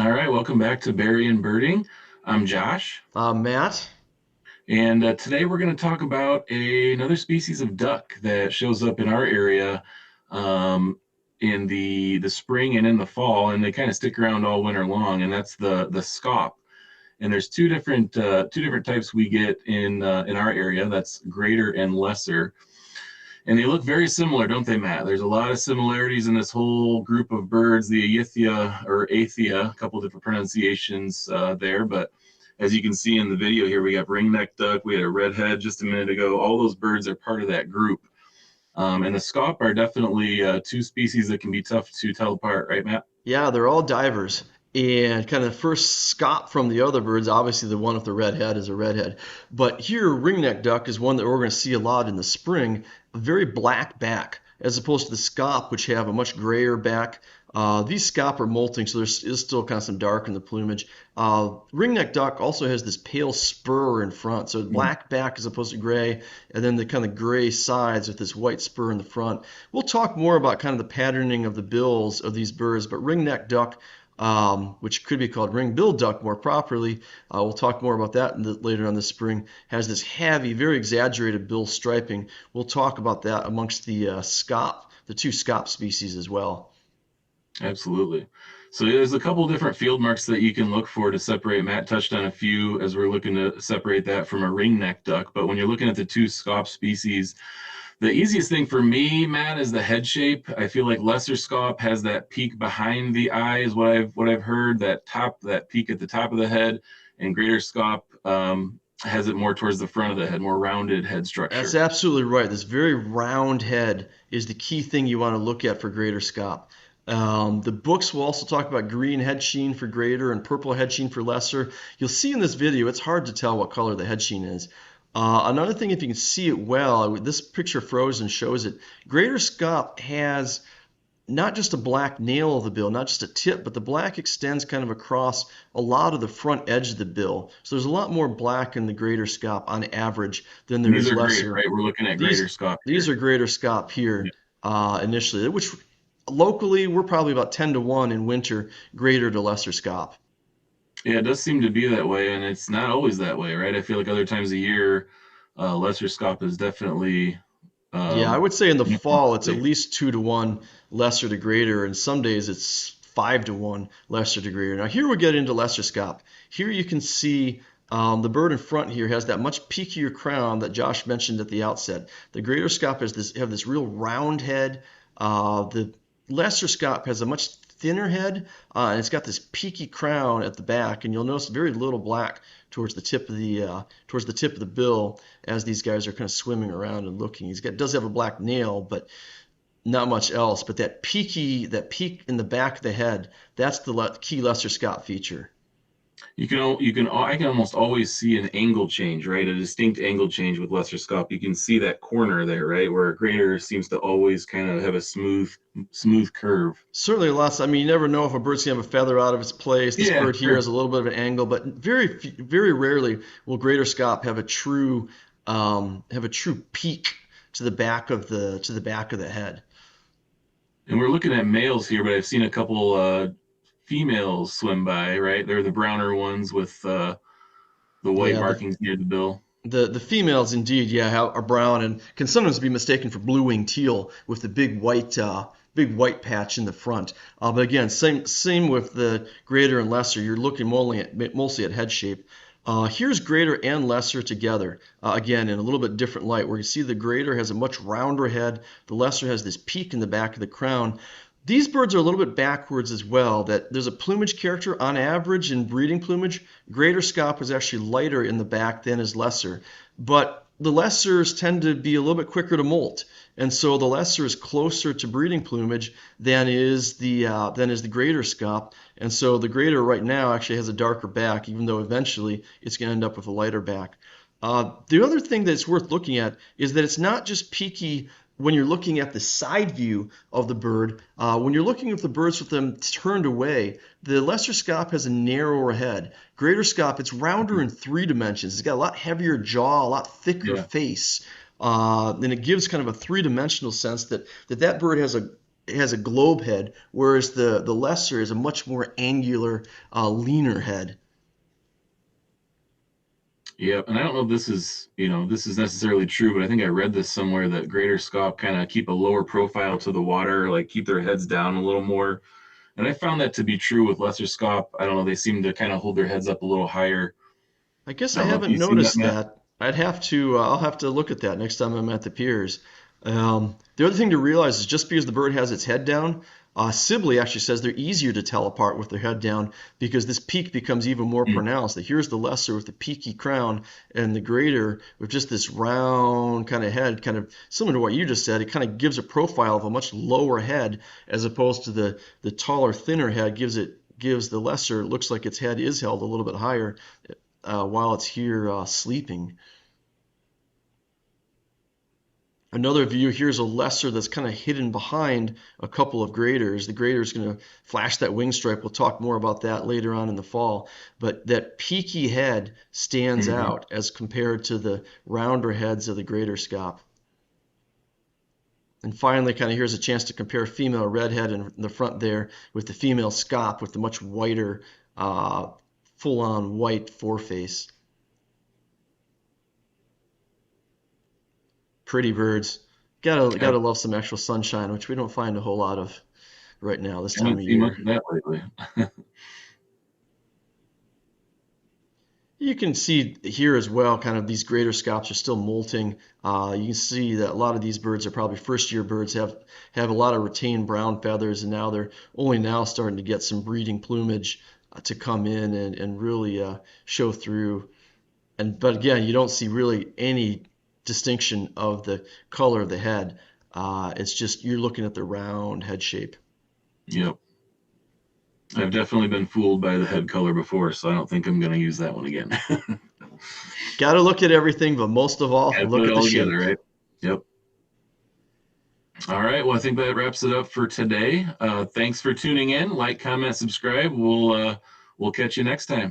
All right, welcome back to Berrien Birding. I'm Josh, Matt? and today we're going to talk about another species of duck that shows up in our area um, in the spring and in the fall, and they kind of stick around all winter long, and that's the scaup. And there's two different types we get in our area. That's greater and lesser, and they look very similar, don't they, Matt? There's a lot of similarities in this whole group of birds, the Aethia or Aethia, a couple different pronunciations there. But as you can see in the video here, we got ring-necked duck, we had a redhead just a minute ago. All those birds are part of that group. And the scaup are definitely two species that can be tough to tell apart, right, Matt? Yeah, they're all divers. And kind of the first scop from the other birds, obviously the one with the red head is a redhead. But here, ringneck duck is one that we're going to see a lot in the spring, a very black back, as opposed to the scaup, which have a much grayer back. These scaup are molting, so there is still kind of some dark in the plumage. Ringneck duck also has this pale spur in front, so black back as opposed to gray, and then the kind of gray sides with this white spur in the front. We'll talk more about kind of the patterning of the bills of these birds, but ringneck duck, which could be called ring-billed duck more properly, we'll talk more about that later on this spring, has this heavy, very exaggerated bill striping. We'll talk about that amongst the scaup, the two scaup species as well. Absolutely. So there's a couple different field marks that you can look for to separate. Matt touched on a few as we're looking to separate that from a ringneck duck. But when you're looking at the two scaup species, the easiest thing for me, Matt, is the head shape. I feel like lesser scaup has that peak behind the eye, is what I've heard. That peak at the top of the head, and greater scaup has it more towards the front of the head, more rounded head That's structure. absolutely right. This very round head is the key thing you want to look at for greater scaup. The books will also talk about green head sheen for greater and purple head sheen for lesser. You'll see in this video, it's hard to tell what color the head sheen is. Another thing, if you can see it well, this picture frozen shows it. Greater scaup has not just a black nail of the bill, not just a tip, but the black extends kind of across a lot of the front edge of the bill. So there's a lot more black in the greater scaup on average than And there these is are greater, lesser. right? We're looking at greater These scaup these here. are greater scaup here initially, which locally we're probably about 10 to 1 in winter, greater to lesser scaup. Yeah, it does seem to be that way, and it's not always that way, right? I feel like other times a year, lesser scop is definitely, Yeah, I um, would say in the more fall it's at likely. least 2 to 1 lesser to greater, and some days it's 5 to 1 lesser to greater. Now here we get into lesser scaup. Here you can see the bird in front here has that much peakier crown that Josh mentioned at the outset. The greater scaup has this real round head. The lesser scaup has a much thinner head, and it's got this peaky crown at the back, and you'll notice very little black towards the tip of the bill as these guys are kind of swimming around and looking. Does have a black nail, but not much else. But that peak in the back of the head, that's the key lesser scaup feature. I can almost always see an angle change, right? A distinct angle change with lesser scop. You can see that corner there, right? Where greater seems to always kind of have a smooth curve. Certainly lots. I mean, you never know if a bird's gonna have a feather out of its place. This Yeah, bird here sure. has a little bit of an angle, but very rarely will greater scaup have a true peak to the back of the head. And we're looking at males here, but I've seen a couple females swim by, right? They're the browner ones with the white Yeah, markings near the bill. the females indeed, yeah, are brown and can sometimes be mistaken for blue-winged teal with the big white patch in the front. But again, same with the greater and lesser. You're looking mostly at head shape. Here's greater and lesser together, again in a little bit different light, where you see the greater has a much rounder head, the lesser has this peak in the back of the crown. These birds are a little bit backwards as well, that there's a plumage character on average in breeding plumage. Greater scaup is actually lighter in the back than is lesser, but the lessers tend to be a little bit quicker to molt, and so the lesser is closer to breeding plumage than is the greater scaup, and so the greater right now actually has a darker back, even though eventually it's going to end up with a lighter back. The other thing that's worth looking at is that it's not just peaky when you're looking at the side view of the bird. When you're looking at the birds with them turned away, the lesser scaup has a narrower head. Greater scaup, it's rounder in 3 dimensions. It's got a lot heavier jaw, a lot thicker Yeah. face. And it gives kind of a three-dimensional sense that bird has a globe head, whereas the lesser is a much more angular, leaner head. Yeah, and I don't know if this is, this is necessarily true, but I think I read this somewhere that greater scaup kind of keep a lower profile to the water, like keep their heads down a little more. And I found that to be true with lesser scaup. I don't know, they seem to kind of hold their heads up a little higher. I guess I I don't know if haven't you've seen that, noticed Matt. that. I'll have to look at that next time I'm at the piers. The other thing to realize is just because the bird has its head down, Sibley actually says they're easier to tell apart with their head down because this peak becomes even more Hmm. pronounced. That here's the lesser with the peaky crown, and the greater with just this round kind of head, kind of similar to what you just said. It kind of gives a profile of a much lower head as opposed to the taller, thinner head gives the lesser, looks like its head is held a little bit higher while it's here sleeping. Another view, here's a lesser that's kind of hidden behind a couple of graders. The grader is going to flash that wing stripe. We'll talk more about that later on in the fall. But that peaky head stands Hmm. out as compared to the rounder heads of the greater scaup. And finally, kind of here's a chance to compare female redhead in the front there with the female scaup with the much whiter, uh, full-on white foreface. Pretty birds. Gotta I love some actual sunshine, which we don't find a whole lot of right now this time haven't of seen much year. of that lately. You can see here as well, kind of these greater scaups are still molting. You can see that a lot of these birds are probably first year birds, have a lot of retained brown feathers, and now they're only now starting to get some breeding plumage to come in and really show through. But again, you don't see really any distinction of the color of the head. It's just you're looking at the round head shape. Yep. I've definitely been fooled by the head color before, so I don't think I'm going to use that one again. Got to look at everything, but most of all, Gotta put look it at the all together, shape. right? Yep. All right. Well, I think that wraps it up for today. Thanks for tuning in. Like, comment, subscribe. We'll catch you next time.